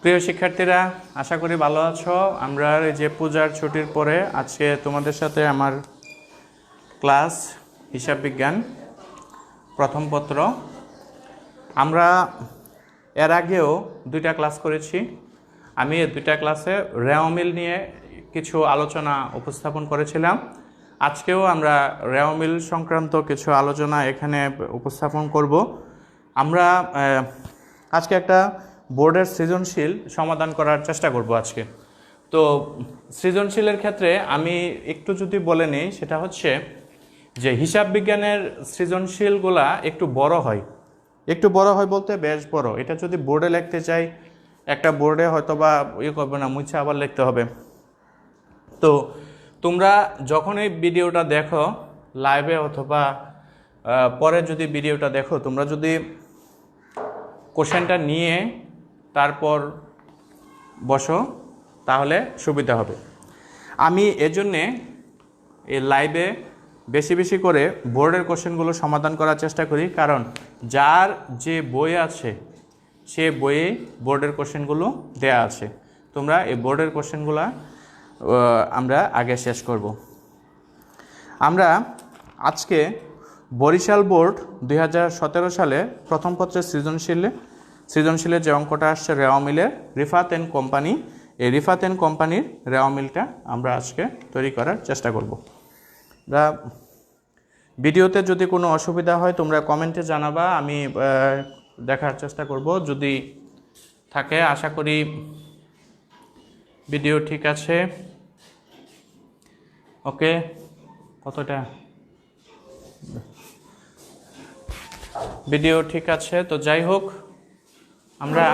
প্রিয় শিক্ষার্থীরা, আশা করি ভালো আছো। আমরা এই যে পূজার ছুটির পরে আজকে তোমাদের সাথে আমার ক্লাস হিসাব বিজ্ঞান প্রথম পত্র। আমরা এর আগেও 2টা ক্লাস করেছি। আমি এই 2টা ক্লাসে রেওমিল নিয়ে কিছু আলোচনা উপস্থাপন করেছিলাম। আজকেও আমরা রেওমিল সংক্রান্ত কিছু আলোচনা এখানে উপস্থাপন করব। আমরা আজকে একটা বোর্ডের সৃজনশীল সমাধান করার চেষ্টা করব আজকে। তো সৃজনশীলের ক্ষেত্রে আমি একটু যদি বলে নিই, সেটা হচ্ছে যে হিসাব বিজ্ঞানের সৃজনশীলগুলা একটু বড় হয় বলতে বেশ বড়। এটা যদি বোর্ডে লিখতে চাই, একটা বোর্ডে হয়তো বা করবে না, মুছে আবার লিখতে হবে। তো তোমরা যখন এই ভিডিওটা দেখো লাইভে অথবা পরে যদি ভিডিওটা দেখো, তোমরা যদি কোশ্চেনটা নিয়ে তারপর বসো তাহলে সুবিধা হবে। আমি এজন্যে এই লাইভে বেশি বেশি করে বোর্ডের কোশ্চেনগুলো সমাধান করার চেষ্টা করি, কারণ যার যে বই আছে সে বইয়ে বোর্ডের কোশ্চেনগুলো দেয়া আছে। তোমরা এই বোর্ডের কোশ্চেনগুলো আমরা আগে শেষ করব। আমরা আজকে বরিশাল বোর্ড 2017 সালে প্রথম পত্রের সৃজনশীলের যে অঙ্কটা আসছে রেওমিলের রিফাত এন্ড কোম্পানি, এই রিফাত এন্ড কোম্পানির রেওমিলটা আমরা আজকে তৈরি করার চেষ্টা করব। ভিডিওতে যদি কোনো অসুবিধা হয় তোমরা কমেন্টে জানাবা, আমি দেখার চেষ্টা করব। যদি থাকে, আশা করি ভিডিও ঠিক আছে। ওকে, কতটা ভিডিও ঠিক আছে? তো যাই হোক, আমরা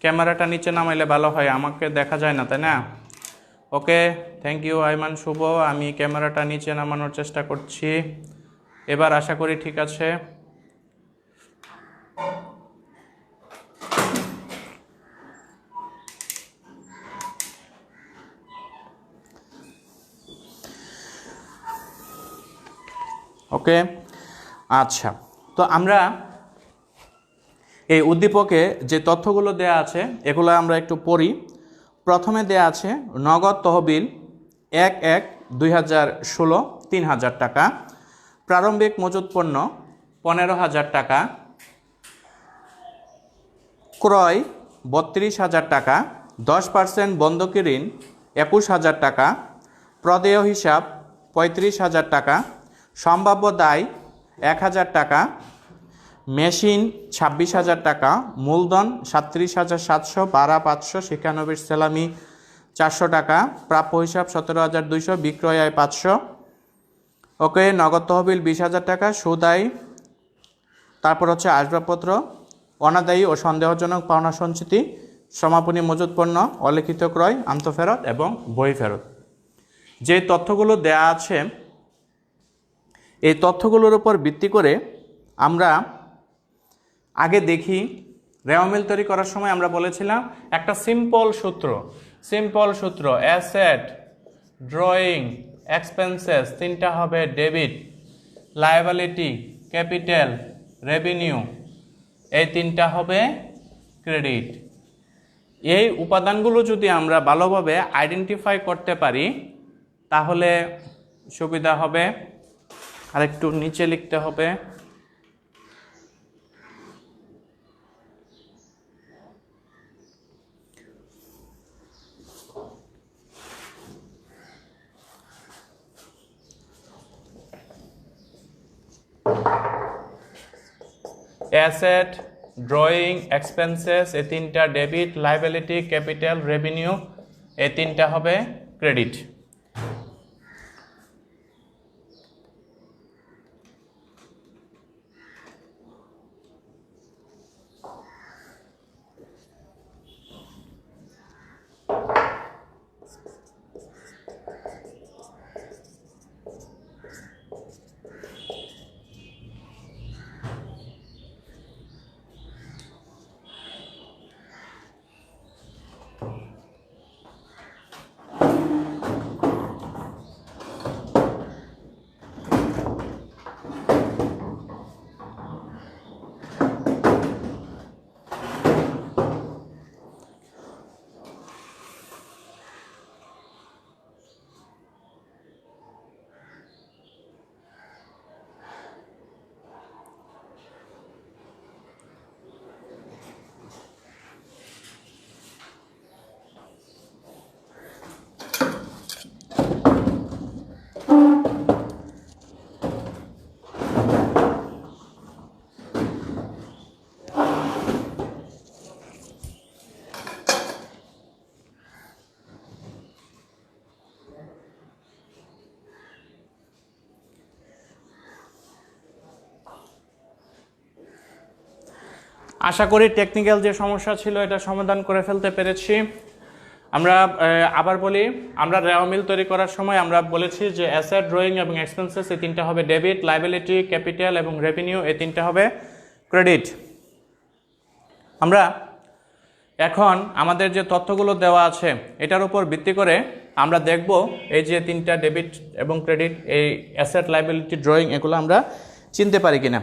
ক্যামেরাটা নিচে নামাইলে ভালো হয়, আমাকে দেখা যায় না, তাই না? ওকে, থ্যাংক ইউ আইমান শুভ। আমি ক্যামেরাটা নিচে নামানোর চেষ্টা করছি। এবার আশা করি ঠিক আছে। ওকে, আচ্ছা। তো আমরা এই উদ্দীপকে যে তথ্যগুলো দেয়া আছে এগুলো আমরা একটু পড়ি। প্রথমে দেয়া আছে নগদ তহবিল 1/1/2016 3,000 টাকা, প্রারম্ভিক মজুত পণ্য 15,000 টাকা, ক্রয় 32,000 টাকা, 10% বন্ধকি ঋণ 21,000 টাকা, প্রদেয় হিসাব 35,000 টাকা, সম্ভাব্য দায় 1,000 টাকা, মেশিন 26,000 টাকা, মূলধন 37,700, ভাড়া 500, শিক্ষানবিশ সেলামি 400 টাকা, প্রাপ্য হিসাব 17,200, বিক্রয় আয় 500। ওকে, নগদ তহবিল 20,000 টাকা, সুদ আয়, তারপর হচ্ছে আসবাবপত্র, অনাদায়ী ও সন্দেহজনক পাওনা সঞ্চিতি, সমাপনী মজুত পণ্য, অলিখিত ক্রয়, আন্তঃফেরত এবং বই ফেরত। যে তথ্যগুলো দেয়া আছে এই তথ্যগুলোর উপর ভিত্তি করে আমরা আগে দেখি রেওমিল তৈরি করার সময় আমরা বলেছিলাম একটা সিম্পল সূত্র অ্যাসেট, ড্রয়িং, এক্সপেন্সেস 3টা হবে ডেবিট, লায়াবিলিটি, ক্যাপিটাল, রেভিনিউ এই 3টা হবে ক্রেডিট। এই উপাদানগুলো যদি আমরা ভালোভাবে আইডেন্টিফাই করতে পারি তাহলে সুবিধা হবে। আরেকটু নিচে লিখতে হবে। অ্যাসেট, ড্রয়িং, এক্সপেন্সেস এই 3টা ডেবিট, লায়াবিলিটি, ক্যাপিটাল, রেভিনিউ এই 3টা হবে ক্রেডিট। আশা করি টেকনিক্যাল যে সমস্যা ছিল এটা সমাধান করে ফেলতে পেরেছি। আমরা আবার বলি, আমরা রেওয়া মিল তৈরি করার সময় আমরা বলেছি যে অ্যাসেট, ড্রয়িং এবং এক্সপেন্সেস এই তিনটা হবে ডেবিট, লাইবিলিটি, ক্যাপিটাল এবং রেভিনিউ এই তিনটা হবে ক্রেডিট। আমরা এখন আমাদের যে তথ্যগুলো দেওয়া আছে এটার উপর ভিত্তি করে আমরা দেখব এই যে তিনটা ডেবিট এবং ক্রেডিট, এই অ্যাসেট, লাইবিলিটি, ড্রয়িং এগুলো আমরা চিনতে পারি কিনা।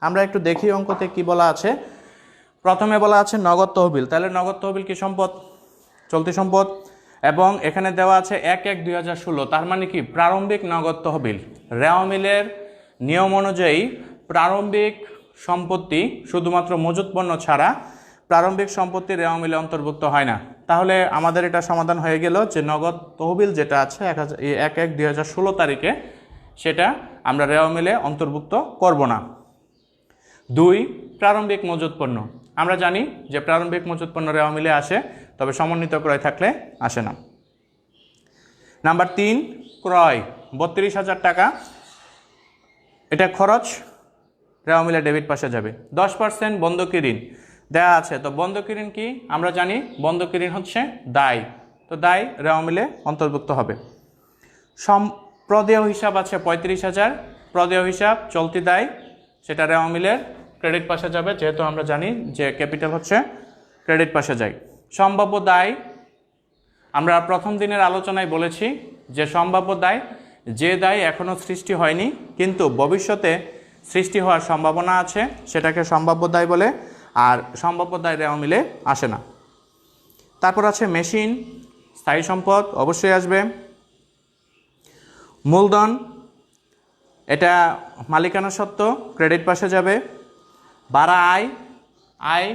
আমরা একটু দেখি অঙ্কতে কি বলা আছে। প্রথমে বলা আছে নগদ তহবিল। তাহলে নগদ তহবিল কি সম্পদ? চলতি সম্পদ। এবং এখানে দেওয়া আছে 1/1/2016, তার মানে কি প্রারম্ভিক নগদ তহবিল। রেওয়া মিলের নিয়ম অনুযায়ী প্রারম্ভিক সম্পত্তি শুধুমাত্র মজুত পণ্য ছাড়া প্রারম্ভিক সম্পত্তি রেওয়া মিলে অন্তর্ভুক্ত হয় না। তাহলে আমাদের এটা সমাধান হয়ে গেল যে নগদ তহবিল যেটা আছে 1/1/2016 তারিখে সেটা আমরা রেওয়া মিলে অন্তর্ভুক্ত করব না। 2, প্রারম্ভিক মজুত পণ্য। আমরা জানি যে প্রারম্ভিক মজুত পণ্য রেওয়া মিলে আসে, তবে সমন্বিত ক্রয় থাকলে আসে না। নাম্বার 3, ক্রয় 32,000 টাকা, এটা খরচ, রেওয়া মিলে ডেবিট পাশে যাবে। 10% বন্ধকি ঋণ দেওয়া আছে, তো বন্ধকি ঋণ কি আমরা জানি, বন্ধকি ঋণ হচ্ছে দায়, তো দায় রেওয়া মিলে অন্তর্ভুক্ত হবে। প্রদেয় হিসাব আছে 35,000, প্রদেয় হিসাব চলতি দায়, সেটা রেওয়া মিলের ক্রেডিট পাশে যাবে, যেহেতু আমরা জানি যে ক্যাপিটাল হচ্ছে ক্রেডিট পাশে যায়। সম্ভাব্য দায়, আমরা প্রথম দিনের আলোচনায় বলেছি যে সম্ভাব্য দায় যে দায় এখনও সৃষ্টি হয়নি কিন্তু ভবিষ্যতে সৃষ্টি হওয়ার সম্ভাবনা আছে, সেটাকে সম্ভাব্য দায় বলে, আর সম্ভাব্য দায় রেওয়া মিলে আসে না। তারপর আছে মেশিন, স্থায়ী সম্পদ অবশ্যই আসবে। মূলধন, এটা মালিকানা সত্ত্ব, ক্রেডিট পাশে যাবে। বাড়া আয়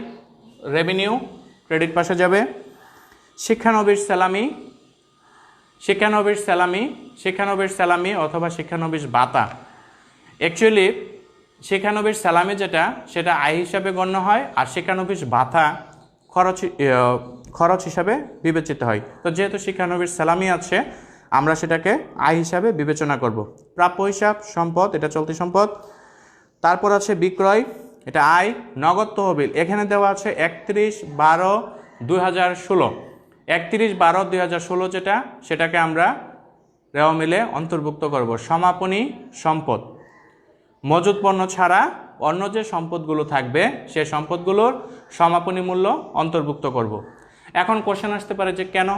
রেভিনিউ, ক্রেডিট পাশে যাবে। শিক্ষানবিশ স্যালামি অথবা শিক্ষানবিশ ভাতা। অ্যাকচুয়ালি শিক্ষানবিশ স্যালামি যেটা সেটা আয় হিসাবে গণ্য হয়, আর শিক্ষানবিশ ভাতা খরচ হিসাবে বিবেচিত হয়। তো যেহেতু শিক্ষানবিশ স্যালামি আছে আমরা সেটাকে আয় হিসাবে বিবেচনা করব। প্রাপ্য হিসাব সম্পদ, এটা চলতি সম্পদ। তারপর আছে বিক্রয়, এটা আয়। নগদ তহবিল এখানে দেওয়া আছে 31/12/2016, 31/12/2016 যেটা, সেটাকে আমরা রেওয়া মিলে অন্তর্ভুক্ত করব। সমাপনী সম্পদ, মজুত পণ্য ছাড়া অন্য যে সম্পদগুলো থাকবে সে সম্পদগুলোর সমাপনী মূল্য অন্তর্ভুক্ত করব। এখন কোশ্চেন আসতে পারে যে কেন?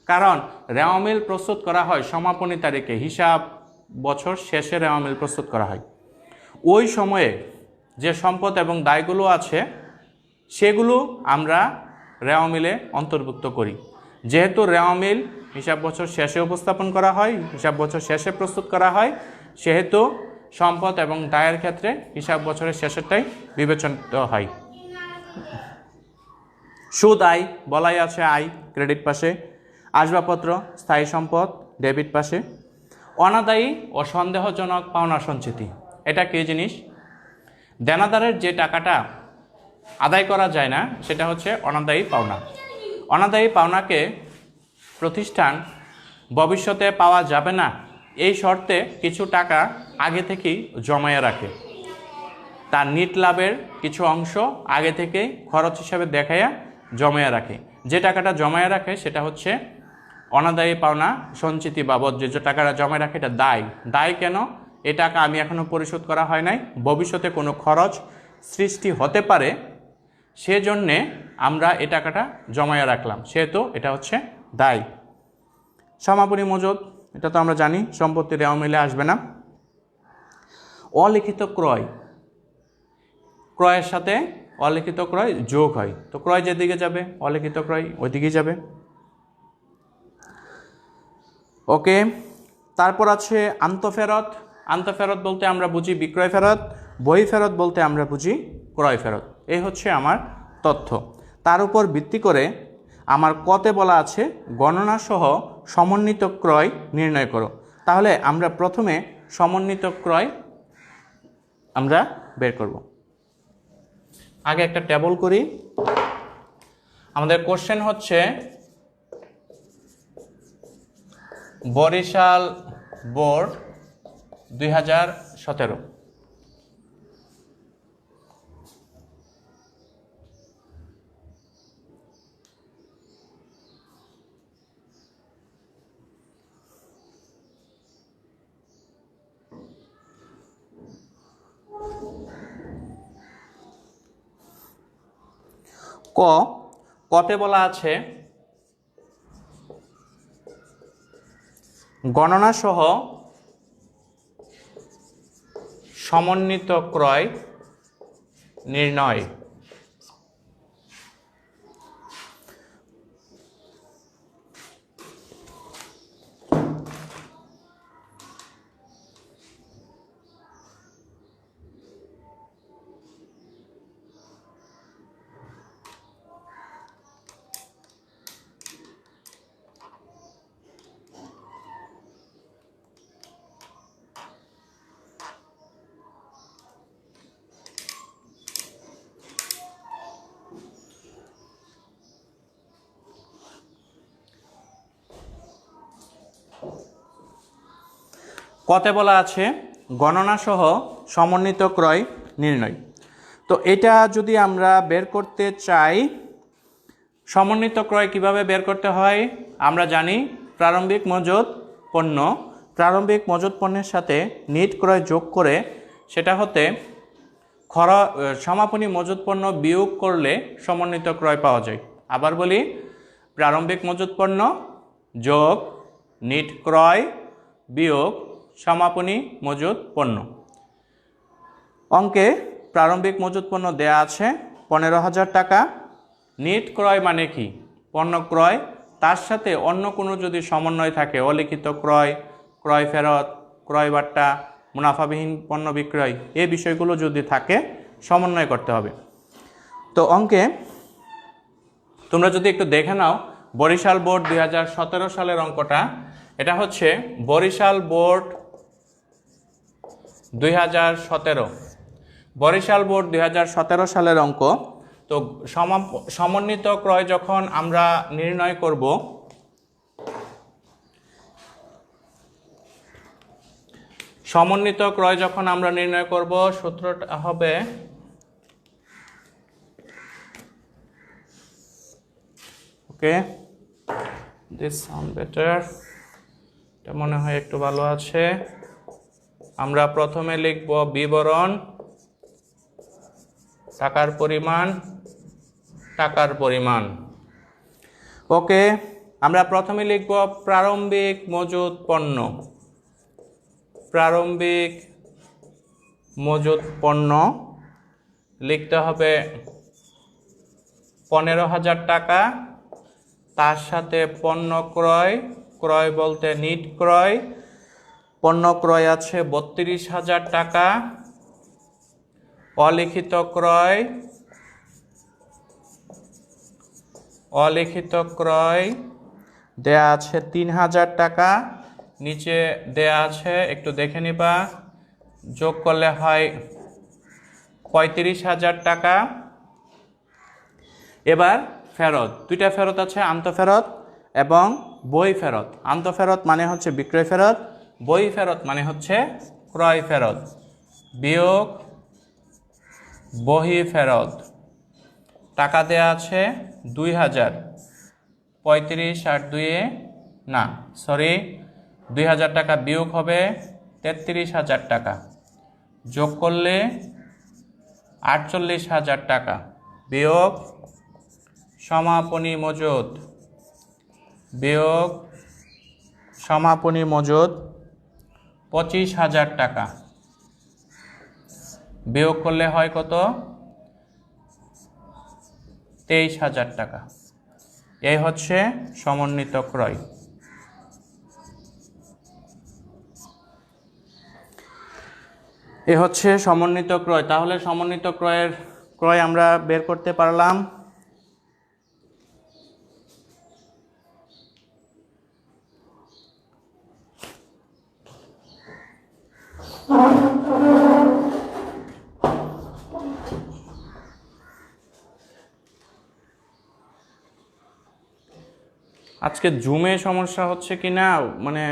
কারণ রেওয়া মিল প্রস্তুত করা হয় সমাপনী তারিখে, হিসাব বছর শেষে রেওয়া মিল প্রস্তুত করা হয়। ওই সময়ে যে সম্পদ এবং দায়গুলো আছে সেগুলো আমরা রেওয়া মিলে অন্তর্ভুক্ত করি। যেহেতু রেওয়া মিল হিসাব বছর শেষে উপস্থাপন করা হয়, হিসাব বছর শেষে প্রস্তুত করা হয়, সেহেতু সম্পদ এবং দায়ের ক্ষেত্রে হিসাব বছরের শেষেরটাই বিবেচিত হয়। সুদ আয় বলাই আছে আয়, ক্রেডিট পাশে। আসবাবপত্র স্থায়ী সম্পদ, ডেবিট পাশে। অনাদায়ী ও সন্দেহজনক পাওনা সঞ্চিতি, এটা কী জিনিস? দেনাদারের যে টাকাটা আদায় করা যায় না সেটা হচ্ছে অনাদায়ী পাওনা। অনাদায়ী পাওনাকে প্রতিষ্ঠান ভবিষ্যতে পাওয়া যাবে না এই শর্তে কিছু টাকা আগে থেকেই জমায়ে রাখে, তার নিট লাভের কিছু অংশ আগে থেকেই খরচ হিসাবে দেখাইয়া জমায়ে রাখে। যে টাকাটা জমায়ে রাখে সেটা হচ্ছে অনাদায়ী পাওনা সঞ্চিতি বাবদ যে টাকাটা জমায়ে রাখে, এটা দায়। দায় কেন? এ টাকা আমি এখনও পরিশোধ করা হয় নাই, ভবিষ্যতে কোনো খরচ সৃষ্টি হতে পারে, সেজন্যে আমরা এ টাকাটা জমায়ে রাখলাম, সেহেতু এটা হচ্ছে দায়। সমাপনী মজুদ, এটা তো আমরা জানি সম্পত্তি রেওয়া মিলে আসবে না। অলিখিত ক্রয়, ক্রয়ের সাথে অলিখিত ক্রয় যোগ হয়, তো ক্রয় যেদিকে যাবে অলিখিত ক্রয় ওইদিকেই যাবে। ওকে, তারপর আছে আন্তঃফেরত। আন্তঃফেরত বলতে আমরা বুঝি বিক্রয় ফেরত, বহিঃফেরত বলতে আমরা বুঝি ক্রয় ফেরত। এই হচ্ছে আমার তথ্য। তার উপর ভিত্তি করে আমার কতে বলা আছে গণনা সহ সমন্বিত ক্রয় নির্ণয় করো। তাহলে আমরা প্রথমে সমন্বিত ক্রয় আমরা বের করব। আগে একটা টেবল করি। আমাদের কোশ্চেন হচ্ছে বরিশাল বোর্ড 2017। ক কতে বলা আছে গণনা সহ সমন্বিত ক্রয় নির্ণয়। কতে বলা আছে গণনা সহ সমন্বিত ক্রয় নির্ণয়। তো এটা যদি আমরা বের করতে চাই, সমন্বিত ক্রয় কিভাবে বের করতে হয় আমরা জানি। প্রারম্ভিক মজুত পণ্য, প্রারম্ভিক মজুত পণ্যের সাথে নিট ক্রয় যোগ করে সেটা হতে সমাপনী মজুত পণ্য বিয়োগ করলে সমন্বিত ক্রয় পাওয়া যায়। আবার বলি, প্রারম্ভিক মজুত পণ্য যোগ নিট ক্রয় বিয়োগ সমাপনী মজুত পণ্য। অঙ্কে প্রারম্ভিক মজুত পণ্য দেয়া আছে 15,000 টাকা। নিট ক্রয় মানে কি? পণ্য ক্রয়, তার সাথে অন্য কোনো যদি সমন্বয় থাকে, অলিখিত ক্রয়, ক্রয় ফেরত, ক্রয় বাট্টা, মুনাফাবিহীন পণ্য বিক্রয়, এই বিষয়গুলো যদি থাকে সমন্বয় করতে হবে। তো অঙ্কে তোমরা যদি একটু দেখে নাও, বরিশাল বোর্ড 2017 সালের অঙ্কটা, এটা হচ্ছে বরিশাল বোর্ড 2017, বরিশাল বোর্ড 2017 সালের অঙ্ক। তো সমন্বিত ক্রয় যখন আমরা নির্ণয় করব, সমন্বিত ক্রয় যখন আমরা নির্ণয় করব, সূত্রটা হবে ওকে, দিস সাউন্ড বেটার, এটা মনে হয় একটু ভালো আছে। আমরা প্রথমে লিখব বিবরণ, টাকার পরিমাণ, টাকার পরিমাণ। ওকে, আমরা প্রথমে লিখব প্রারম্ভিক মজুত পণ্য, প্রারম্ভিক মজুত পণ্য লিখতে হবে 15,000 টাকা। তার সাথে পণ্য ক্রয়, ক্রয় বলতে নিট ক্রয়, পণ্য ক্রয় আছে 32,000 টাকা। অলিখিত ক্রয়, অলিখিত ক্রয় দেয়া আছে 3,000 টাকা। নিচে দেয়া আছে, একটু দেখে নিবা, যোগ করলে হয় 35,000 টাকা। এবার ফেরত, দুইটা ফেরত আছে, আন্তঃফেরত এবং বই ফেরত। আন্তঃফেরত মানে হচ্ছে বিক্রয় ফেরত, বই ফেরত মানে হচ্ছে ক্রয় ফেরত, বিয়োগ বহি ফেরত। টাকা দেয়া আছে 2,000, 35 আর 2 না সরি 2,000 টাকা বিয়োগ হবে 33,000 টাকা, যোগ করলে 48,000 টাকা, বিয়োগ সমাপনী মজুত, বিয়োগ সমাপনী মজুত 25,000 টাকা, বিয়োগ করলে হয় কত? 23,000 টাকা। এই হচ্ছে সমন্বিত ক্রয়। এ হচ্ছে সমন্বিত ক্রয়। তাহলে সমন্বিত ক্রয় আমরা বের করতে পারলাম। আজকে জুমে সমস্যা হচ্ছে কি না, মানে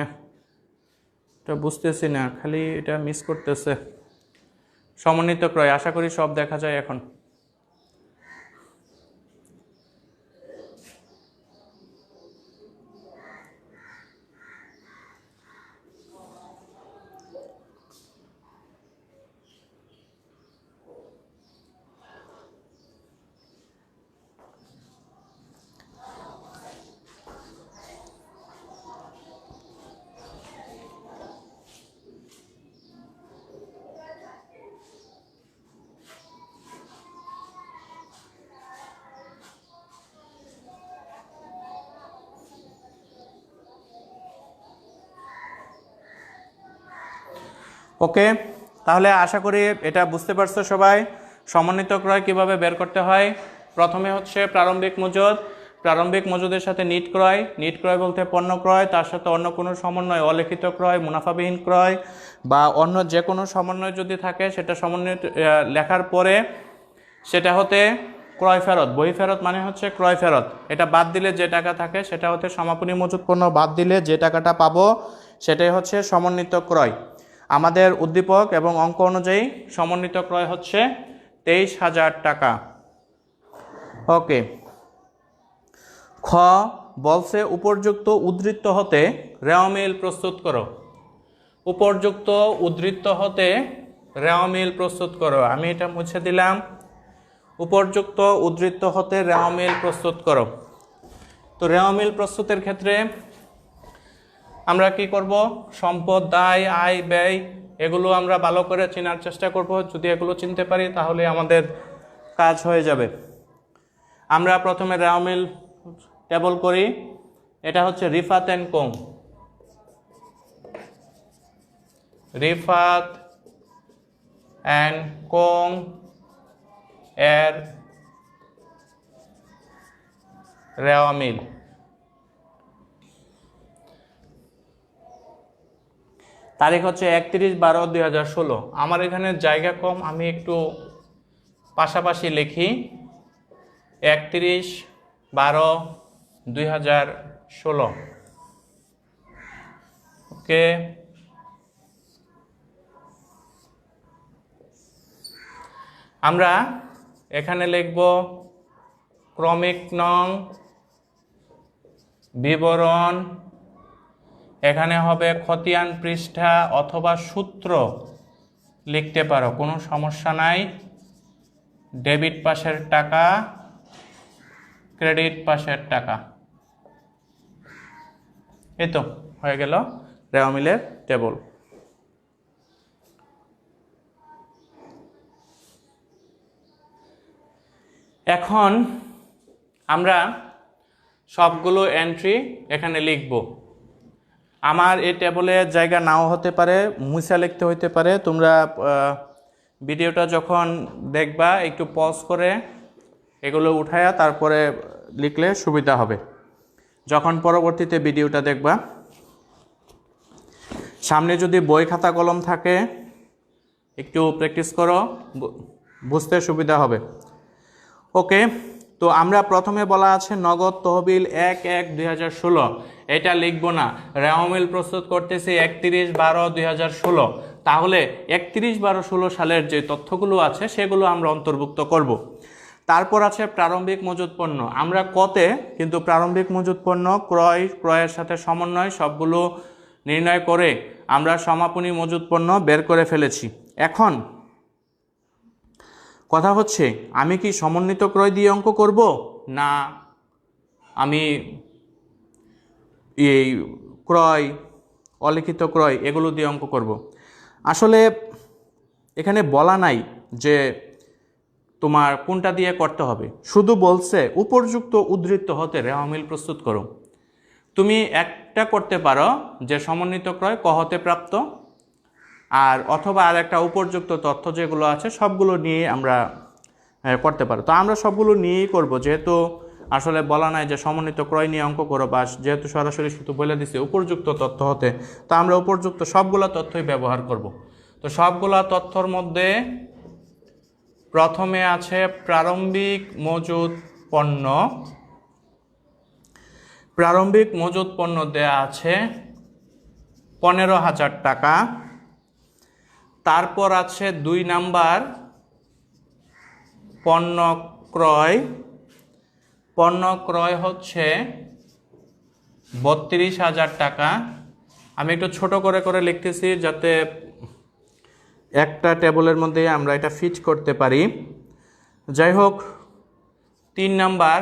এটা বুঝতেছি না, খালি এটা মিস করতেছে। সমন্বিত ক্রয় আশা করি সব দেখা যায় এখন। ওকে, তাহলে আশা করি এটা বুঝতে পারছো সবাই। সমন্বিত ক্রয় কিভাবে বের করতে হয়। প্রথমে হচ্ছে প্রারম্ভিক মজুদ, প্রারম্ভিক মজুদের সাথে নিট ক্রয়, নিট ক্রয় বলতে পণ্য ক্রয়, তার সাথে অন্য কোনো সমন্বয়, অলিখিত ক্রয়, মুনাফাবিহীন ক্রয় বা অন্য যে কোনো সমন্বয় যদি থাকে সেটা সমন্বয় লেখার পরে সেটা হতে ক্রয় ফেরত, বই ফেরত মানে হচ্ছে ক্রয় ফেরত, এটা বাদ দিলে যে টাকা থাকে সেটা হতে সমাপনী মজুদ পণ্য বাদ দিলে যে টাকাটা পাবো সেটাই হচ্ছে সমন্বিত ক্রয়। আমাদের উদ্দীপক এবং অঙ্ক অনুযায়ী সমন্বিত ক্রয় হচ্ছে 23,000 টাকা। ওকে, খ বলছে উপর্যুক্ত উদ্ধৃত হতে রেওয়ামিল প্রস্তুত করো। উপর্যুক্ত উদ্ধৃত হতে রেওয়ামিল প্রস্তুত করো, আমি এটা মুছে দিলাম। উপর্যুক্ত উদ্ধৃত হতে রেওয়ামিল প্রস্তুত করো। তো রেওয়ামিল প্রস্তুতের ক্ষেত্রে আমরা কি করব, সম্পদ, দায়, আয়, ব্যয় এগুলো আমরা ভালো করে চেনার চেষ্টা করব। যদি এগুলো চিনতে পারি তাহলে আমাদের কাজ হয়ে যাবে। আমরা প্রথমে রেওয়ামিল টেবল করি। এটা হচ্ছে Rifat and Co, Rifat and Co এর রেওয়ামিল। তারিখ হচ্ছে 31/12/2016। আমার এখানে জায়গা কম, আমি একটু পাশাপাশি লিখি। 31/12/2016। ওকে, আমরা এখানে লিখব ক্রমিক নং, বিবরণ, এখানে হবে খতিয়ান পৃষ্ঠা অথবা সূত্র লিখতে পারো, কোনো সমস্যা নাই। ডেবিট পাশের টাকা, ক্রেডিট পাশের টাকা। এই তো হয়ে গেল রেওয়ামিলের টেবল। এখন আমরা সবগুলো এন্ট্রি এখানে লিখব। আমার এই টেবলে জায়গা নাও হতে পারে, মুছা লিখতে হইতে পারে। তোমরা ভিডিওটা যখন দেখবা একটু পজ করে এগুলো উঠায়া তারপরে লিখলে সুবিধা হবে যখন পরবর্তীতে ভিডিওটা দেখবা। সামনে যদি বই খাতা কলম থাকে একটু প্র্যাকটিস করো, বুঝতে সুবিধা হবে। ওকে, তো আমরা প্রথমে বলা আছে নগদ তহবিল 1/1/2016, এটা লিখবো না। রেওয়ামিল প্রস্তুত করতেছি 31/12/2016, তাহলে 31/12/16 সালের যে তথ্যগুলো আছে সেগুলো আমরা অন্তর্ভুক্ত করব। তারপর আছে প্রারম্ভিক মজুদ পণ্য। আমরা কতে কিন্তু প্রারম্ভিক মজুদ পণ্য, ক্রয়, ক্রয়ের সাথে সমন্বয় সবগুলো নির্ণয় করে আমরা সমাপনী মজুদ পণ্য বের করে ফেলেছি। এখন কথা হচ্ছে আমি কি সমন্বিত ক্রয় দিয়ে অঙ্ক করব না আমি এই ক্রয়, অলিখিত ক্রয় এগুলো দিয়ে অঙ্ক করব। আসলে এখানে বলা নাই যে তোমার কোনটা দিয়ে করতে হবে, শুধু বলছে উপর্যুক্ত উদ্ধৃত হতে রেওয়ামিল প্রস্তুত করো। তুমি একটা করতে পারো যে সমন্বিত ক্রয় ক হতে প্রাপ্ত, আর অথবা আর একটা উপর্যুক্ত তথ্য যেগুলো আছে সবগুলো নিয়ে আমরা করতে পারো। তো আমরা সবগুলো নিয়েই করব, যেহেতু আসলে বলা নাই যে সমন্বিত ক্রয় নিয়ে অঙ্ক করো, বা যেহেতু সরাসরি শুধু বলে দিছে উপর্যুক্ত তথ্য হতে, তো আমরা উপর্যুক্ত সবগুলো তথ্যই ব্যবহার করব। তো সবগুলা তথ্যর মধ্যে প্রথমে আছে প্রারম্ভিক মজুদ পণ্য। প্রারম্ভিক মজুদ পণ্য দেয়া আছে 15,000 টাকা। তারপর আছে 2 নাম্বার পণ্য ক্রয়। পণ্য ক্রয় হচ্ছে 32,000 টাকা। আমি একটু ছোট করে করে লিখতেছি যাতে একটা টেবলের মধ্যে আমরা এটা ফিট করতে পারি। যাই হোক, 3 নাম্বার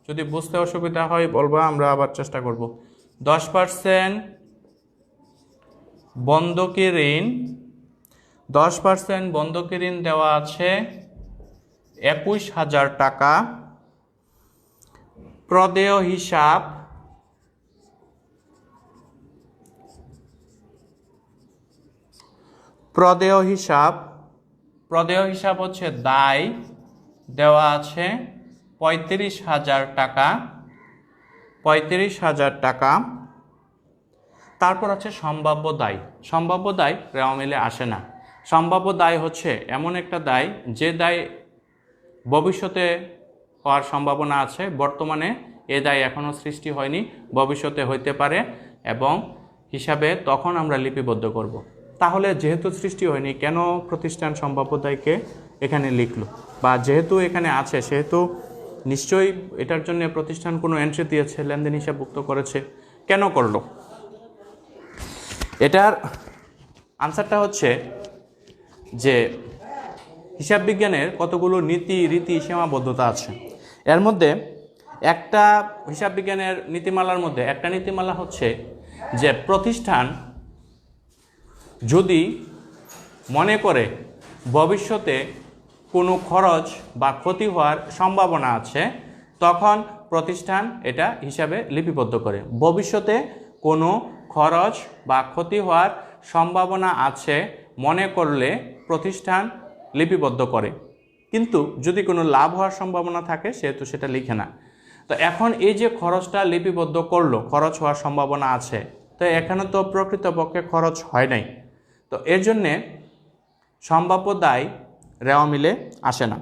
যদি বুঝতে অসুবিধা হয় বলবো, আমরা আবার চেষ্টা করব। 10% বন্ধকি ঋণ, 10% বন্ধকি ঋণ দেওয়া আছে 21,000 টাকা। প্রদেয় হিসাব, প্রদেয় হিসাব হচ্ছে দায় দেওয়া আছে 35,000 টাকা, 35,000 টাকা। তারপর আছে সম্ভাব্য দায়। সম্ভাব্য দায় রেওয়া মিলে আসে না। সম্ভাব্য দায় হচ্ছে এমন একটা দায় যে দায় ভবিষ্যতে হওয়ার সম্ভাবনা আছে, বর্তমানে এ দায় এখনও সৃষ্টি হয়নি, ভবিষ্যতে হইতে পারে, এবং হিসাবে তখন আমরা লিপিবদ্ধ করব। তাহলে যেহেতু সৃষ্টি হয়নি, কেন প্রতিষ্ঠান সম্ভাব্য দায়কে এখানে লিখলো? বা যেহেতু এখানে আছে সেহেতু নিশ্চয়ই এটার জন্য প্রতিষ্ঠান কোনো এন্ট্রি দিয়েছে, লেনদেন হিসাবভুক্ত করেছে। কেন করলো? এটার আনসারটা হচ্ছে যে হিসাব বিজ্ঞানের কতগুলো নীতি রীতি সীমাবদ্ধতা আছে। এর মধ্যে একটা হিসাব বিজ্ঞানের নীতিমালার মধ্যে একটা নীতিমালা হচ্ছে যে প্রতিষ্ঠান যদি মনে করে ভবিষ্যতে কোনো খরচ বা ক্ষতি হওয়ার সম্ভাবনা আছে, তখন প্রতিষ্ঠান এটা হিসাবে লিপিবদ্ধ করে। ভবিষ্যতে কোনো খরচ বা ক্ষতি হওয়ার সম্ভাবনা আছে মনে করলে প্রতিষ্ঠান লিপিবদ্ধ করে, কিন্তু যদি কোনো লাভ হওয়ার সম্ভাবনা থাকে সেহেতু সেটা লিখে না। তো এখন এই যে খরচটা লিপিবদ্ধ করলো, খরচ হওয়ার সম্ভাবনা আছে, তো এখানে তো প্রকৃতপক্ষে খরচ হয় নাই, তো এর জন্যে সম্ভাব্য দায় রেওয়া মিলে আসে না।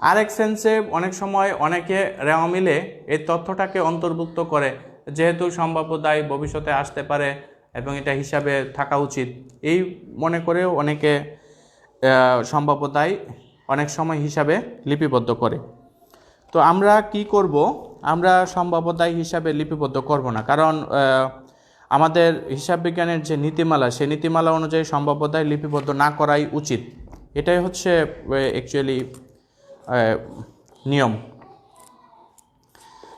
আরেক সেন্সে অনেক সময় অনেকে রেওয়া মিলে এই তথ্যটাকে অন্তর্ভুক্ত করে, যেহেতু সম্ভাব্য দায় ভবিষ্যতে আসতে পারে এবং এটা হিসাবে থাকা উচিত, এই মনে করেও অনেকে সম্ভাব্য দায় অনেক সময় হিসাবে লিপিবদ্ধ করে। তো আমরা কি করব? আমরা সম্ভাব্য দায় হিসাবে লিপিবদ্ধ করব না, কারণ আমাদের হিসাব বিজ্ঞানের যে নীতিমালা, সেই নীতিমালা অনুযায়ী সম্ভাব্য দায় লিপিবদ্ধ না করাই উচিত। এটাই হচ্ছে অ্যাকচুয়ালি নিয়ম।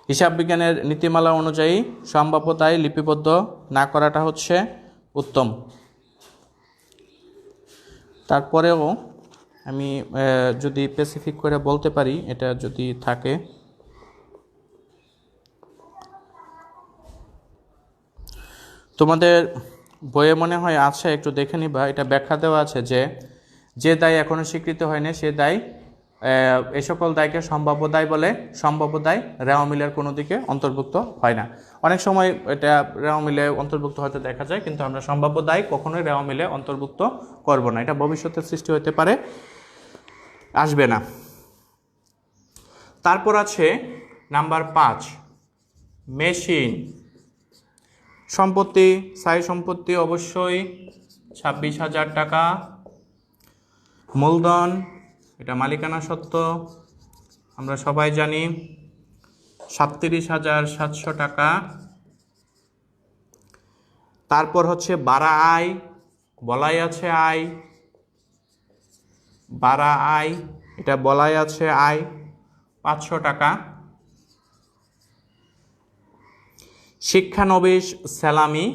হিসাব বিজ্ঞানের নীতিমালা অনুযায়ী সম্ভাব্য দায় লিপিবদ্ধ না করাটা হচ্ছে উত্তম। তারপরেও আমি যদি স্পেসিফিক করে বলতে পারি, এটা যদি থাকে, তোমাদের বইয়ে মনে হয় আছে, একটু দেখে নিবা, এটা ব্যাখ্যা দেওয়া আছে যে দায় এখনো স্বীকৃত হয়নি সে দায়, এই সকল দায়কে সম্ভাব্য দায় বলে। সম্ভাব্য দায় রেওয়া মিলের কোনো দিকে অন্তর্ভুক্ত হয় না। অনেক সময় এটা রেওয়া মিলে অন্তর্ভুক্ত হয়তো দেখা যায়, কিন্তু আমরা সম্ভাব্য দায় কখনোই রেওয়া মিলে অন্তর্ভুক্ত করব না। এটা ভবিষ্যতে সৃষ্টি হতে পারে, আসবে না। তারপর আছে নাম্বার 5, মেশিন। সম্পত্তি, স্থায়ী সম্পত্তি অবশ্যই 26,000 টাকা। মূলধন, এটা মালিকানা সত্ত্ব, আমরা সবাই জানি 37,700 টাকা। তারপর হচ্ছে বাড়া আয়, বলাই আছে আয়, বাড়া আয়, এটা বলাই আছে আয় 500 টাকা। শিক্ষানবিশ সেলামি,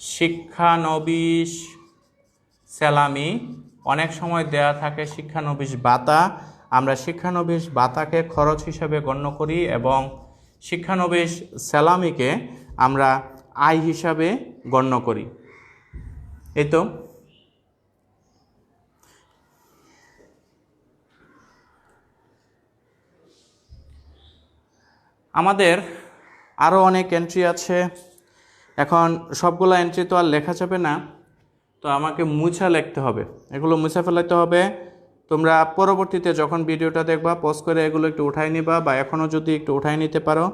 শিক্ষানবিশ সেলামি, অনেক সময় দেয়া থাকে শিক্ষানবিশ ভাতা। আমরা শিক্ষানবিশ ভাতাকে খরচ হিসেবে গণ্য করি এবং শিক্ষানবিশ সেলামিকে আমরা আয় হিসাবে গণ্য করি। এই তো। আমাদের আরও অনেক এন্ট্রি আছে, এখন সবগুলো এন্ট্রি তো আর লেখা যাবে না, তো আমাকে মুছা লিখতে হবে, এগুলো মুছে ফেলাতে হবে। তোমরা পরবর্তীতে যখন ভিডিওটা দেখবা পজ করে এগুলো একটু উঠাই নিবা, বা এখনও যদি একটু উঠাই নিতে পারো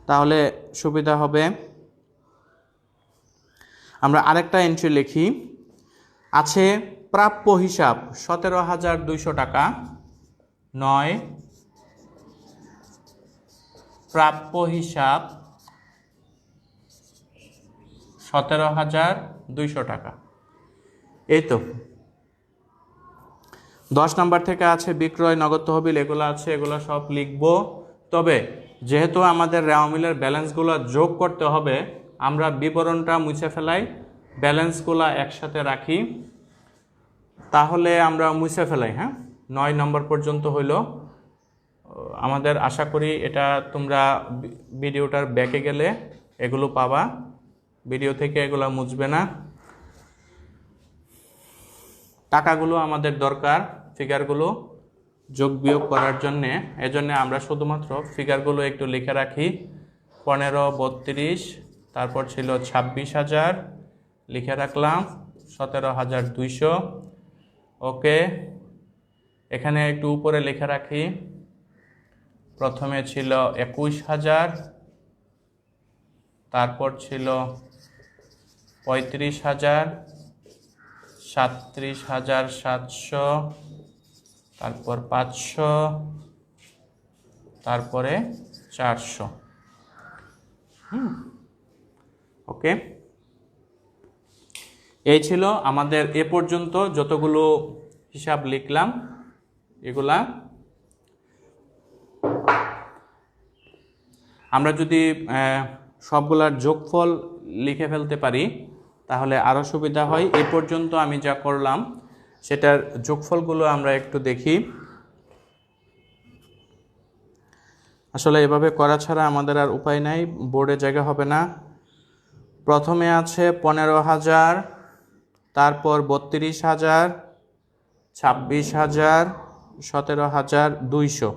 তাহলে সুবিধা হবে। আমরা আরেকটা এন্ট্রি লিখি, আছে প্রাপ্য হিসাব 17,200 টাকা। 9, প্রাপ্য হিসাব 17,200 টাকা। এই তো। 10 নম্বর থেকে আছে বিক্রয়, নগদ তহবিল, এগুলো আছে, এগুলো সব লিখব। তবে যেহেতু আমাদের রেওয়া মিলের ব্যালেন্সগুলো যোগ করতে হবে, আমরা বিবরণটা মুছে ফেলাই, ব্যালেন্সগুলো একসাথে রাখি, তাহলে আমরা মুছে ফেলাই। হ্যাঁ, 9 নম্বর পর্যন্ত হইল আমাদের। আশা করি এটা তোমরা ভিডিওটার ব্যাকে গেলে এগুলো পাবা। ভিডিও থেকে এগুলো মুছবে না। টাকাগুলো আমাদের দরকার ফিগারগুলো যোগ বিয়োগ করার জন্যে, এজন্য আমরা শুধুমাত্র ফিগারগুলো একটু লিখে রাখি। 15, 32, তারপর ছিল 26,000 লিখে রাখলাম, 17,200। ওকে, এখানে একটু উপরে লিখে রাখি, প্রথমে ছিল 21,000, তারপর ছিল 35,000, 37,700, তারপর 500, তারপরে 400। ওকে, এই ছিল আমাদের এ পর্যন্ত যতগুলো হিসাব লিখলাম। এগুলা আমরা যদি সবগুলার যোগফল লিখে ফেলতে পারি তাহলে আরও সুবিধা হয়। এ পর্যন্ত আমি যা করলাম সেটার যোগফলগুলো আমরা একটু দেখি। আসলে এভাবে করা ছাড়া আমাদের আর উপায় নাই, বোর্ডে জায়গা হবে না। প্রথমে আছে 15,000, তারপর 32,000, 26,000, 17,200,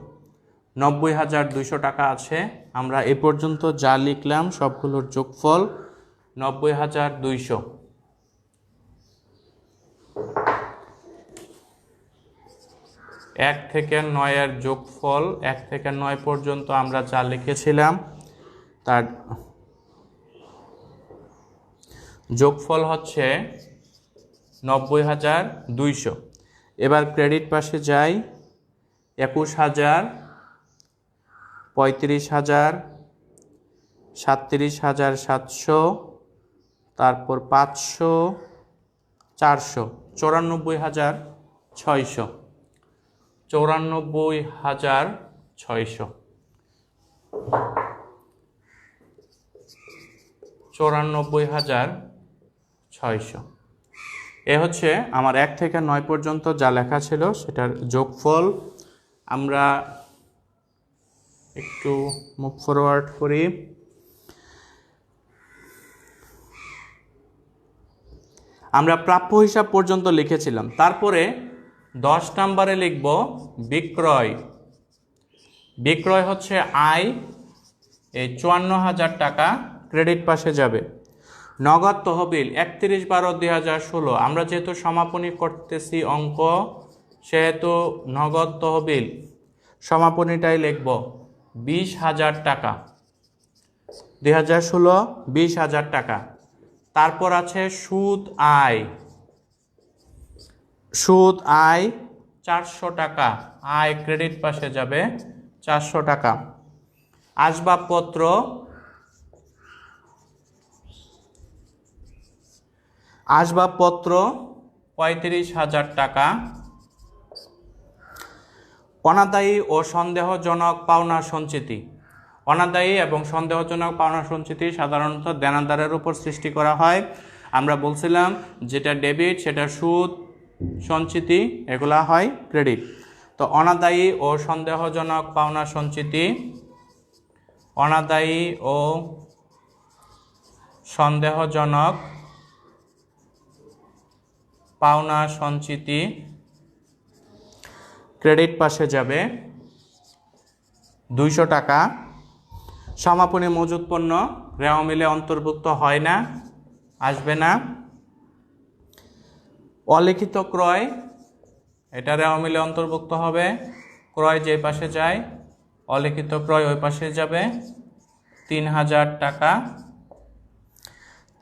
90,200 টাকা আছে। আমরা এ পর্যন্ত যা লিখলাম সবগুলোর যোগফল 90,200। এক থেকে 9-এর যোগফল, 1 থেকে 9 পর্যন্ত আমরা যা লিখেছিলাম তার যোগফল হচ্ছে 90,200। এবার ক্রেডিট পাশে যাই, 21,000, 35,000, 37,700, তারপর 500, 400, 94,600, 94,600, 94,600। এ হচ্ছে আমার 1 থেকে 9 পর্যন্ত যা লেখা ছিল সেটার যোগফল। আমরা একটু মুভ ফরওয়ার্ড করি। আমরা প্রাপ্য হিসাব পর্যন্ত লিখেছিলাম, তারপরে 10 নম্বরে লিখব বিক্রয়। বিক্রয় হচ্ছে আয়, এই 54,000 টাকা ক্রেডিট পাশে যাবে। নগদ তহবিল 31/12/2016, আমরা যেহেতু সমাপনী করতেছি অঙ্ক সেহেতু নগদ তহবিল সমাপনীটাই লিখব 20,000 টাকা। 2016 20,000 টাকা। তারপর আছে সুদ আয়। সুদ আয় 400 টাকা, আয় ক্রেডিট পাশে যাবে 400 টাকা। আসবাবপত্র আসবাবপত্র 35,000 টাকা। অনাদায়ী ও সন্দেহজনক পাওনা সঞ্চিতি। অনাদায়ী এবং সন্দেহজনক পাওনা সঞ্চিতি সাধারণত দেনাদারের উপর সৃষ্টি করা হয়। আমরা বলছিলাম যেটা ডেবিট সেটা সুদ, সঞ্চিতি এগুলা হয় ক্রেডিট। তো অনাদায়ী ও সন্দেহজনক পাওনা সঞ্চিতি, অনাদায়ী ও সন্দেহজনক পাওনা সঞ্চিতি ক্রেডিট পাশে যাবে 200 টাকা। সমাপনী মজুত পণ্য রেওয়া মিলে অন্তর্ভুক্ত হয় না, আসবে না। অলিখিত ক্রয়, এটা রেওয়া মিলে অন্তর্ভুক্ত হবে, ক্রয় যে পাশে যায় অলিখিত ক্রয় ওই পাশে যাবে 3,000 টাকা।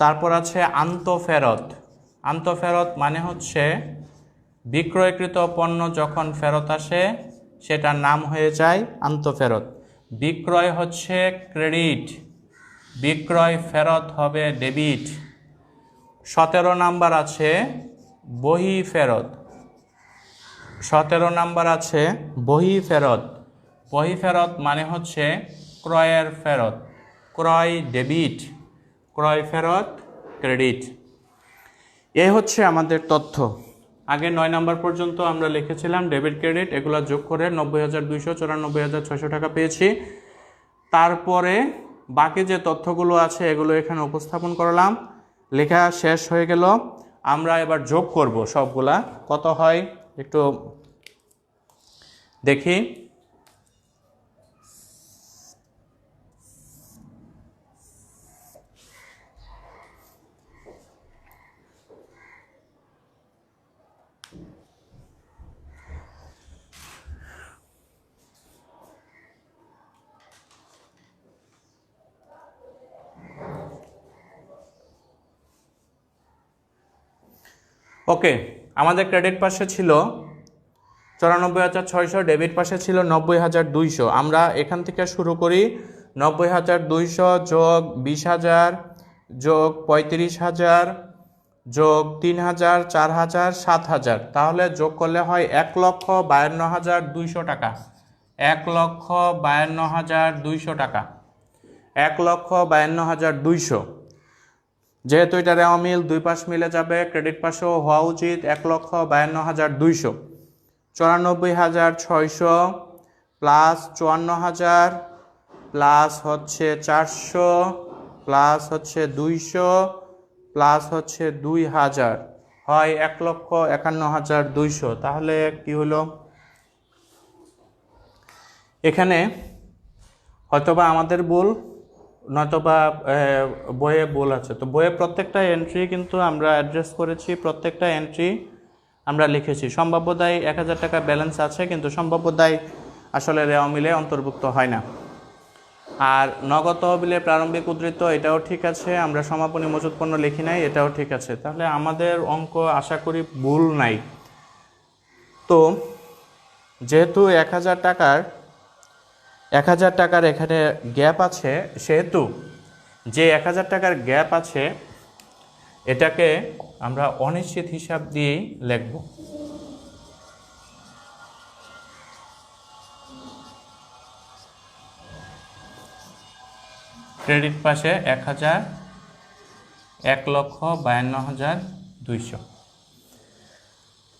তারপর আছে আন্তঃফেরত। আন্তঃফেরত মানে হচ্ছে বিক্রয়কৃত পণ্য যখন ফেরত আসে সেটার নাম হয়ে যায় আন্তঃফেরত। বিক্রয় হচ্ছে ক্রেডিট, বিক্রয় ফেরত হবে ডেবিট। 17 নাম্বার আছে বহি ফেরত। 17 নাম্বার আছে বহি ফেরত। বহি ফেরত মানে হচ্ছে ক্রয়ের ফেরত, ক্রয় ডেবিট, ক্রয় ফেরত ক্রেডিট। এই হচ্ছে আমাদের তথ্য। আগে 9 নাম্বার পর্যন্ত আমরা লিখেছিলাম ডেবিট ক্রেডিট, এগুলো যোগ করে 90,200 94,600 টাকা পেয়েছি। তারপরে বাকি যে তথ্যগুলো আছে এগুলো এখানে উপস্থাপন করলাম, লেখা শেষ হয়ে গেল। আমরা এবার যোগ করব সবগুলা, কত হয় একটু দেখি। ওকে, আমাদের ক্রেডিট পাশে ছিল 94,600, ডেবিট পাশে ছিল 90,200। আমরা এখান থেকে শুরু করি। 90,200 যোগ 20,000 যোগ 35,000 যোগ 3,000, 4,000, 7,000, তাহলে যোগ করলে হয় 1,52,200 টাকা। 1,52,200 টাকা। 1,52,200। যেহেতু এটা রেওয়া মিল, দুই পাশ মিলে যাবে, ক্রেডিট পাশেও হওয়া উচিত 1,52,200। 94,600 প্লাস 54,000 প্লাস হচ্ছে 400 প্লাস হচ্ছে 200 প্লাস হচ্ছে 2,000 হয় 1,51,200। তাহলে কি হলো, এখানে হয়তোবা আমাদের ভুল, নয়তোবা বইয়ে ভুল আছে। তো বইয়ে প্রত্যেকটা এন্ট্রি কিন্তু আমরা অ্যাড্রেস করেছি, প্রত্যেকটা এন্ট্রি আমরা লিখেছি। সম্ভাব্য দায় 1,000 টাকা ব্যালেন্স আছে, কিন্তু সম্ভাব্য দায় আসলে রেওয়া মিলে অন্তর্ভুক্ত হয় না। আর নগদ তহবিলে প্রারম্ভিক উদ্ধৃত, এটাও ঠিক আছে। আমরা সমাপনী মজুত পণ্য লিখি নাই, এটাও ঠিক আছে। তাহলে আমাদের অঙ্ক আশা করি ভুল নাই। তো যেহেতু 1,000 টাকার এখানে গ্যাপ আছে, সেহেতু যে 1,000 টাকার গ্যাপ আছে এটাকে আমরা অনিশ্চিত হিসাব দিয়েই লিখব। ক্রেডিট পাশে 1,000, 1,52,200।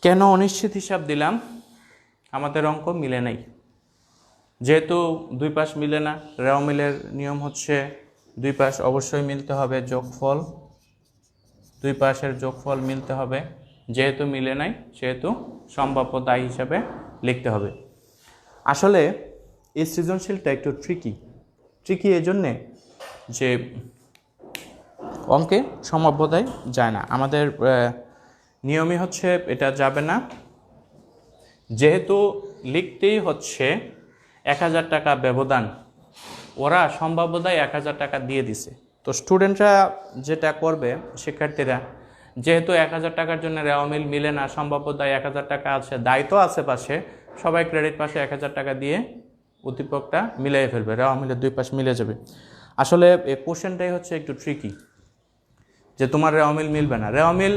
কেন অনিশ্চিত হিসাব দিলাম? আমাদের অঙ্ক মিলে নাই। যেহেতু দুই পাশ মিলে না, রেওয়া মিলের নিয়ম হচ্ছে দুই পাশ অবশ্যই মিলতে হবে, যোগফল দুই পাশের যোগফল মিলতে হবে। যেহেতু মিলে নাই সেহেতু সম্ভাব্য দায় হিসাবে লিখতে হবে। আসলে এই সৃজনশীলটা একটু ট্রিকি এই জন্যে যে অঙ্কে সম্ভাব্য দায় যায় না। আমাদের নিয়মই হচ্ছে এটা যাবে না। যেহেতু লিখতেই হচ্ছে 1,000 টাকা ব্যবধান, ওরা সম্ভাব্য দায় 1,000 টাকা দিয়ে দিছে। তো স্টুডেন্টরা যেটা করবে, শিক্ষার্থীরা, যেহেতু 1,000 টাকার জন্য রেওয়া মিল মিলে না, সম্ভাব্য দায় 1,000 টাকা আছে, দায় তো আছে পাশে, সবাই ক্রেডিট পাশে 1,000 টাকা দিয়ে উদ্দীপকটা মিলিয়ে ফেলবে, রেওয়া মিলের দুই পাশ মিলে যাবে। আসলে এই কোশ্চেনটাই হচ্ছে একটু ট্রিকি, যে তোমার রেওয়া মিল মিলবে না। রেওয়া মিল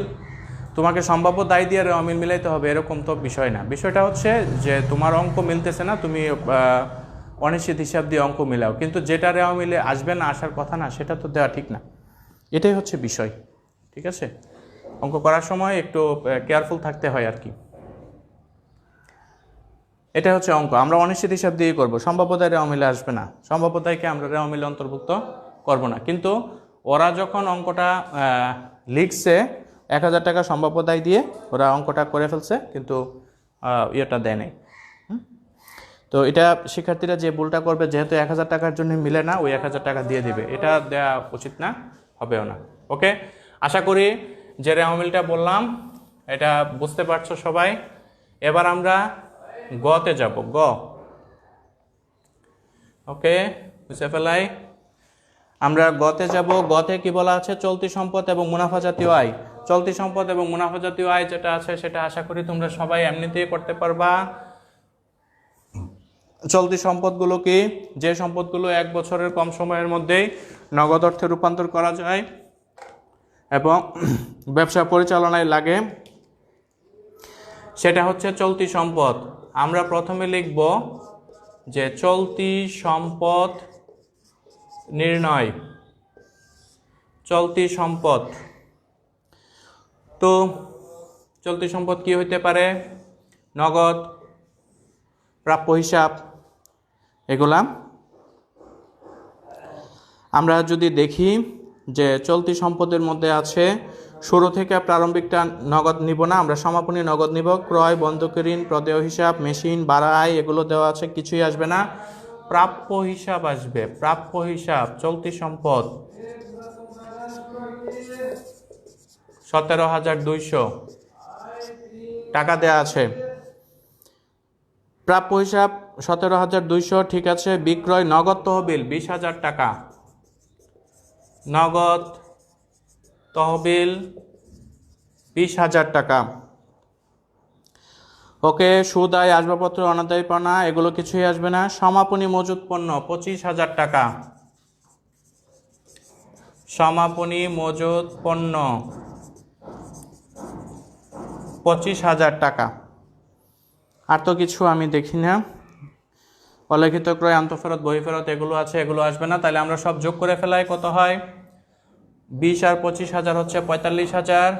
তোমাকে সম্ভাব্য দায় দিয়ে রেওয়া মিল মিলাইতে হবে এরকম তো বিষয় না। বিষয়টা হচ্ছে যে তোমার অঙ্ক মিলতেছে না, তুমি অনিশ্চিত হিসাব দিয়ে অঙ্ক মিলাও, কিন্তু যেটা রেওয়া মিলে আসবে না, আসার কথা না, সেটা তো দেওয়া ঠিক না। এটাই হচ্ছে বিষয়, ঠিক আছে? অঙ্ক করার সময় একটু কেয়ারফুল থাকতে হয় আর কি। এটা হচ্ছে অঙ্ক, আমরা অনিশ্চিত হিসাব দিয়েই করবো। সম্ভাব্য দায় রেওয়া মিলে আসবে না, সম্ভাব্য দায়কে আমরা রেওয়া মিলে অন্তর্ভুক্ত করব না। কিন্তু ওরা যখন অঙ্কটা লিখছে 1,000 টাকা সম্ভাব্য দায় দিয়ে ওরা অঙ্কটা করে ফেলছে, কিন্তু ইয়েটা দেয় নাই। তো এটা শিক্ষার্থীরা যে ভুলটা করবে, যেহেতু 1,000 টাকার জন্য মিলে না, ওই 1,000 টাকা দিয়ে দিবে, এটা দেওয়া উচিত না, হবেও না। ওকে, আশা করি যে রেওয়া মিলটা বললাম এটা বুঝতে পারছো সবাই। এবার আমরা গতে যাব, গ। ওকে, বুঝে ফেলাই। আমরা গতে যাব। গতে কি বলা আছে? চলতি সম্পদ এবং মুনাফা জাতীয় আয়। চলতি সম্পদ এবং মুনাফা জাতীয় আয় যেটা আছে সেটা আশা করি তোমরা সবাই এমনিতেই করতে পারবা। চলতি সম্পদগুলো কি? যে সম্পদগুলো 1 বছরের কম সময়ের মধ্যেই নগদ অর্থে রূপান্তর করা যায় এবং ব্যবসা পরিচালনায় লাগে, সেটা হচ্ছে চলতি সম্পদ। আমরা প্রথমে লিখব যে চলতি সম্পদ নির্ণয়। চলতি সম্পদ, তো চলতি সম্পদ কি হইতে পারে? নগদ, প্রাপ্য হিসাব, এগুলা। আমরা যদি দেখি যে চলতি সম্পদের মধ্যে আছে, শুরু থেকে প্রারম্ভিকটা নগদ নিব না, আমরা সমাপনী নগদ নিব। ক্রয়, বন্ধকি ঋণ, প্রদেয় হিসাব, মেশিন, ভাড়া, আয় এগুলো দেওয়া আছে, কিছুই আসবে না। প্রাপ্য হিসাব আসবে। প্রাপ্য হিসাব চলতি সম্পদ 17,200 টাকা দেয়া আছে। প্রাপ্য হিসাব 17,200, ঠিক আছে। বিক্রয় নগদ তহবিল 20,000 টাকা, নগদ তহবিল 20,000 টাকা। ওকে, সুদ, আয়, আসবাবপত্র, অনাদায়ী পাওনা এগুলো কিছুই আসবে না। সমাপনী মজুত পণ্য 25,000 টাকা, সমাপনী মজুত পণ্য 25,000 টাকা। আর তো কিছু আমি দেখি না। অলিখিত ক্রয়, আন্তঃফেরত, বহিঃফেরত এগুলো আছে, এগুলো আসবে না। তাহলে আমরা সব যোগ করে ফেলাই, কত হয়? 20 আর 25,000 হচ্ছে 45,000,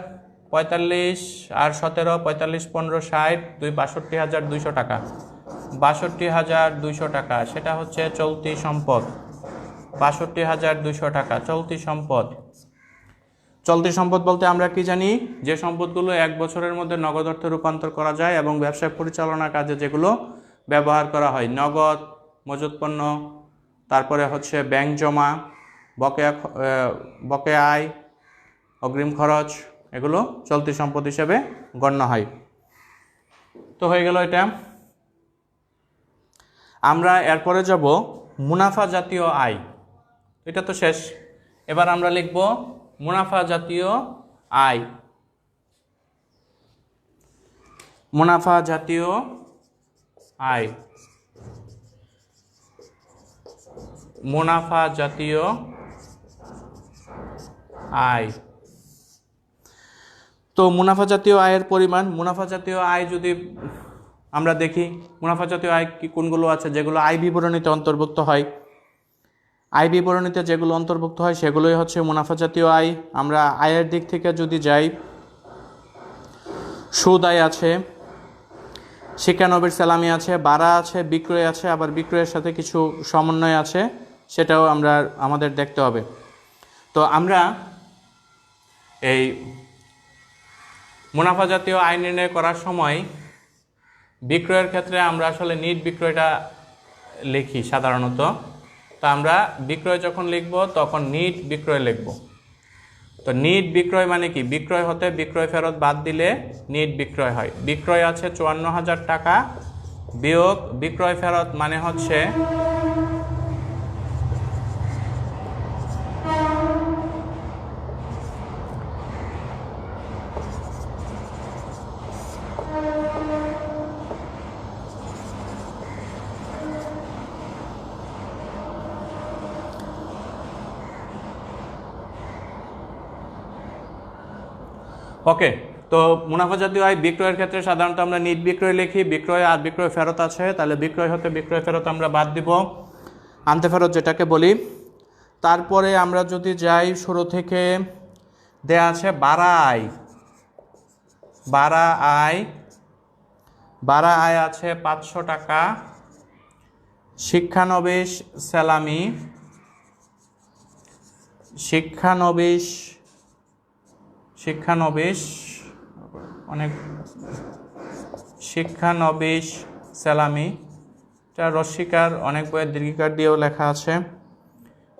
45 আর 17, 45, 15, 60, 62,200 টাকা, 62,200 টাকা। সেটা হচ্ছে চলতি সম্পদ, 62,200 টাকা চলতি সম্পদ। চলতি সম্পদ বলতে আমরা কি জানি? যে সম্পদগুলো 1 বছরের মধ্যে নগদ অর্থে রূপান্তর করা যায় এবং ব্যবসা পরিচালনার কাজে যেগুলো ব্যবহার করা হয়। নগদ, মজুত পণ্য, তারপরে হচ্ছে ব্যাংক জমা, বকেয়া আয়, অগ্রিম খরচ, এগুলো চলতি সম্পদ হিসেবে গণ্য হয়। তো হয়ে গেল এটা। আমরা এরপরে যাব মুনাফা জাতীয় আয়। এটা তো শেষ। এবার আমরা লিখব মুনাফা জাতীয় আয়। মুনাফা জাতীয় আয়, মুনাফা জাতীয় আয়। তো মুনাফা জাতীয় আয়ের পরিমাণ, মুনাফা জাতীয় আয় যদি আমরা দেখি, মুনাফা জাতীয় আয় কি কোনগুলো আছে যেগুলো আয় বিবরণীতে অন্তর্ভুক্ত হয়। আয় বিবরণীতে যেগুলো অন্তর্ভুক্ত হয় সেগুলোই হচ্ছে মুনাফা জাতীয় আয়। আমরা আয়ের দিক থেকে যদি যাই, সুদ আয় আছে, শিক্ষানবিশ সালামি আছে, ভাড়া আছে, বিক্রয় আছে, আবার বিক্রয়ের সাথে কিছু সমন্বয় আছে, সেটাও আমাদের দেখতে হবে। তো আমরা এই মুনাফা জাতীয় আয় নির্ণয় করার সময় বিক্রয়ের ক্ষেত্রে আমরা আসলে নিট বিক্রয়টা লিখি সাধারণত। তো আমরা বিক্রয় যখন লিখব তখন নিট বিক্রয় লিখব। তো নিট বিক্রয় মানে কি? বিক্রয় হতে বিক্রয় ফেরত বাদ দিলে নিট বিক্রয় হয়। বিক্রয় আছে 54,000 টাকা বিয়োগ বিক্রয় ফেরত মানে হচ্ছে ওকে। তো মুনাফা জাতীয় আয় বিক্রয়ের ক্ষেত্রে সাধারণত আমরা নিট বিক্রয় লিখি। বিক্রয় আর বিক্রয় ফেরত আছে, তাহলে বিক্রয় হতে বিক্রয় ফেরত আমরা বাদ দিব, আনতে ফেরত যেটাকে বলি। তারপরে আমরা যদি যাই, শুরু থেকে দেয়া আছে ভাড়া আয়। ভাড়া আয়, ভাড়া আয় আছে 500 টাকা। শিক্ষানবিশ সালামি, শিক্ষানবিশ অনেক শিক্ষানবিশ সালামি, এটা রস্বীকার, অনেক বইয়ের দীর্ঘিকার দিয়েও লেখা আছে।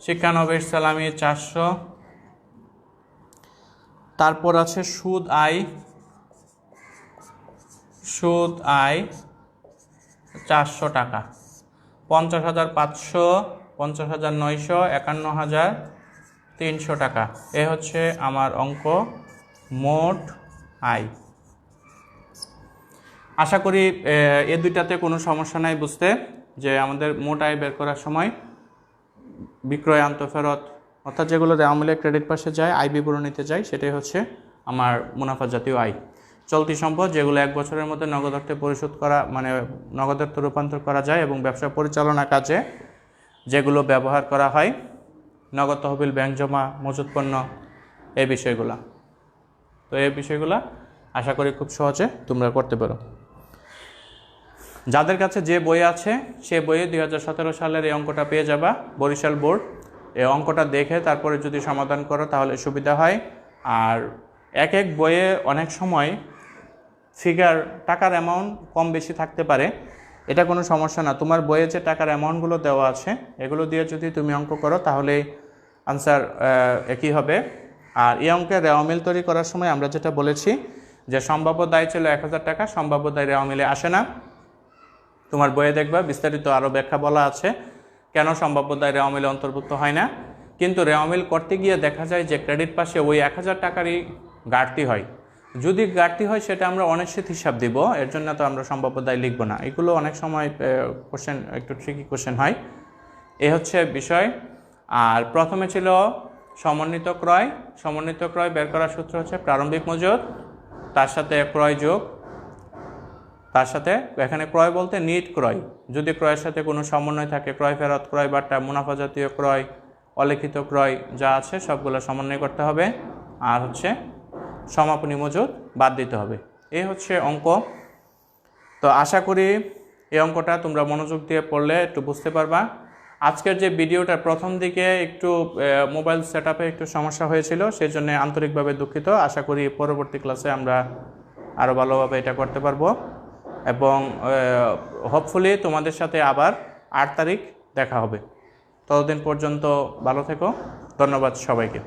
শিক্ষানবিশ সালামি 400। তারপর আছে সুদ আয়, সুদ আয় 400 টাকা, 50,500, 50,900, 51,300 টাকা। এ হচ্ছে আমার অঙ্ক, মোট আয়। আশা করি এ দুইটাতে কোনো সমস্যা নাই বুঝতে, যে আমাদের মোট আয় বের করার সময় বিক্রয়, আন্তঃফেরত অর্থাৎ যেগুলো দেওয়া মিলে ক্রেডিট পাশে যায়, আয় বিবরণীতে যায়, সেটাই হচ্ছে আমার মুনাফা জাতীয় আয়। চলতি সম্পদ যেগুলো 1 বছরের মধ্যে নগদ অর্থে পরিশোধ করা, মানে নগদ অর্থে রূপান্তর করা যায় এবং ব্যবসা পরিচালনা কাজে যেগুলো ব্যবহার করা হয়, নগদ তহবিল, ব্যাংক জমা, মজুত পণ্য, এই বিষয়গুলা। তো এই বিষয়গুলা আশা করি খুব সহজে তোমরা করতে পারো। যাদের কাছে যে বই আছে সে বইয়ে 2017 সালের এই অঙ্কটা পেয়ে যাবা, বরিশাল বোর্ড। এই অঙ্কটা দেখে তারপরে যদি সমাধান করো তাহলে সুবিধা হয়। আর এক এক বইয়ে অনেক সময় ফিগার টাকার অ্যামাউন্ট কম বেশি থাকতে পারে, এটা কোনো সমস্যা না। তোমার বইয়ে যে টাকার অ্যামাউন্টগুলো দেওয়া আছে এগুলো দিয়ে যদি তুমি অঙ্ক করো তাহলে আনসার একই হবে। আর এই অঙ্কের রেওয়া মিল তৈরি করার সময় আমরা যেটা বলেছি যে সম্ভাব্য দায় ছিল 1000 টাকা, সম্ভাব্য দায় রেওয়া মিলে আসে না। তোমার বইয়ে দেখবা বিস্তারিত আরও ব্যাখ্যা বলা আছে কেন সম্ভাব্য দায় রেওয়া মিলে অন্তর্ভুক্ত হয় না। কিন্তু রেওয়া মিল করতে গিয়ে দেখা যায় যে ক্রেডিট পাশে ওই 1000 টাকারই ঘাটতি হয়। যদি ঘাটতি হয় সেটা আমরা অনিশ্চিত হিসাব দিব, এর জন্য তো আমরা সম্ভাব্য দায় লিখব না। এগুলো অনেক সময় কোশ্চেন একটু ট্রিকি কোশ্চেন হয়, এ হচ্ছে বিষয়। আর প্রথমে ছিল সমন্বিত ক্রয়। সমন্বিত ক্রয় বের করার সূত্র হচ্ছে প্রারম্ভিক মজুত তার সাথে ক্রয় যোগ, তার সাথে এখানে ক্রয় বলতে নিট ক্রয়, যদি ক্রয়ের সাথে কোনো সমন্বয় থাকে, ক্রয় ফেরত, ক্রয় বাটা, মুনাফা জাতীয় ক্রয়, অলিখিত ক্রয় যা আছে সবগুলো সমন্বয় করতে হবে। আর হচ্ছে সমাপনী মজুত বাদ দিতে হবে। এই হচ্ছে অঙ্ক। তো আশা করি এই অঙ্কটা তোমরা মনোযোগ দিয়ে পড়লে একটু বুঝতে পারবা। আজকের যে ভিডিওটা প্রথম দিকে একটু মোবাইল সেটআপে একটু সমস্যা হয়েছিল, সেই জন্য আন্তরিকভাবে দুঃখিত। আশা করি পরবর্তী ক্লাসে আমরা আরও ভালোভাবে এটা করতে পারবো এবং হোপফুলি তোমাদের সাথে আবার 8 তারিখ দেখা হবে। ততদিন পর্যন্ত ভালো থেকো। ধন্যবাদ সবাইকে।